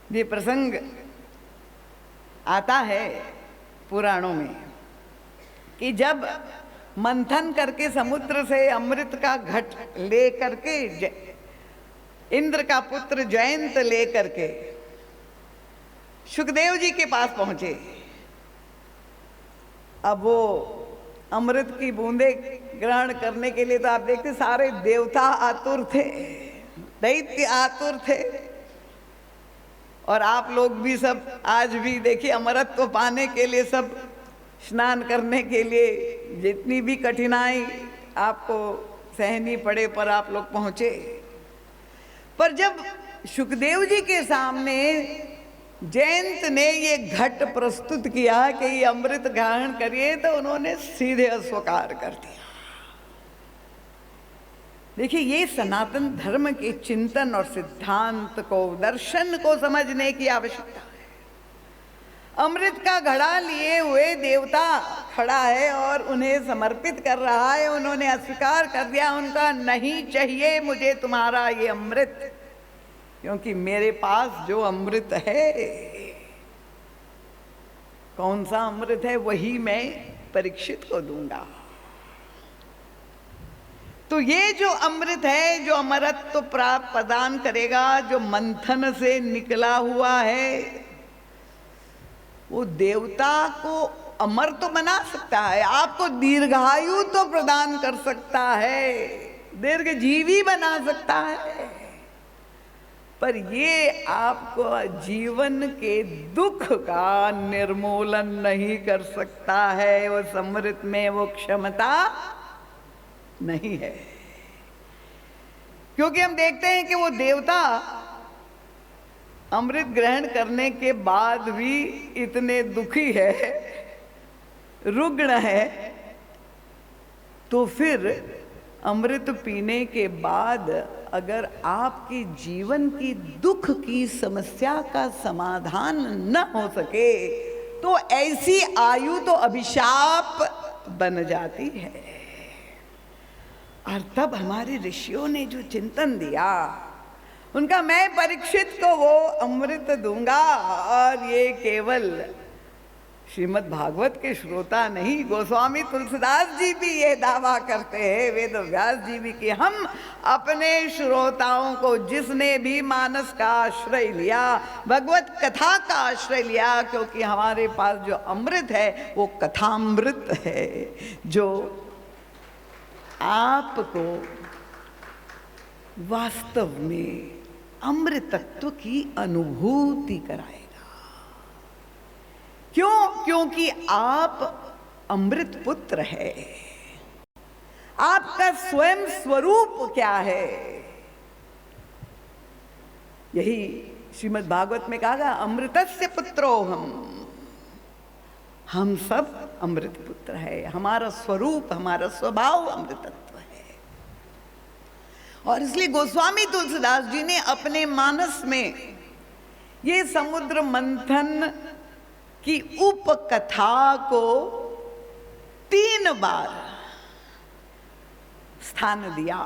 ये प्रसंग आता है पुराणों में कि जब मंथन करके समुद्र से अमृत का घट ले करके इंद्र का पुत्र जयंत ले करके सुखदेव जी के पास पहुंचे। अब वो अमृत की बूंदे ग्रहण करने के लिए तो आप देखते सारे देवता आतुर थे, दैत्य आतुर थे, और आप लोग भी सब आज भी देखिए अमरत्व पाने के लिए सब स्नान करने के लिए जितनी भी कठिनाई आपको सहनी पड़े पर आप लोग पहुंचे। पर जब सुखदेव जी के सामने जयंत ने ये घट प्रस्तुत किया कि ये अमृत ग्रहण करिए तो उन्होंने सीधे अस्वीकार कर दिया। देखिए ये सनातन धर्म के चिंतन और सिद्धांत को, दर्शन को समझने की आवश्यकता है। अमृत का घड़ा लिए हुए देवता खड़ा है और उन्हें समर्पित कर रहा है, उन्होंने अस्वीकार कर दिया, उनका नहीं चाहिए मुझे तुम्हारा ये अमृत, क्योंकि मेरे पास जो अमृत है, कौन सा अमृत है, वही मैं परीक्षित को दूंगा। तो ये जो अमृत है, जो अमरत्व प्राप्त प्रदान करेगा, जो मंथन से निकला हुआ है, वो देवता को अमर तो बना सकता है, आपको दीर्घायु तो प्रदान कर सकता है, दीर्घ जीवी बना सकता है, पर ये आपको जीवन के दुख का निर्मूलन नहीं कर सकता है। उस अमृत में वो क्षमता नहीं है, क्योंकि हम देखते हैं कि वो देवता अमृत ग्रहण करने के बाद भी इतने दुखी है, रुग्ण है, तो फिर अमृत पीने के बाद अगर आपके जीवन की दुख की समस्या का समाधान न हो सके तो ऐसी आयु तो अभिशाप बन जाती है। और तब हमारे ऋषियों ने जो चिंतन दिया, उनका मैं परीक्षित को वो अमृत दूंगा, और ये केवल श्रीमद् भागवत के श्रोता नहीं, गोस्वामी तुलसीदास जी भी ये दावा करते हैं, वेद व्यास जी भी, कि हम अपने श्रोताओं को, जिसने भी मानस का आश्रय लिया, भगवत कथा का आश्रय लिया, क्योंकि हमारे पास जो अमृत है वो कथामृत है, जो आपको वास्तव में अमृतत्व की अनुभूति कराएगा। क्यों? क्योंकि आप अमृत पुत्र है। आपका स्वयं स्वरूप क्या है? यही श्रीमद् भागवत में कहा गया, अमृतस्य पुत्रो हम सब अमृत पुत्र है, हमारा स्वरूप, हमारा स्वभाव अमृतत्व है। और इसलिए गोस्वामी तुलसीदास जी ने अपने मानस में ये समुद्र मंथन की उपकथा को 3 बार स्थान दिया।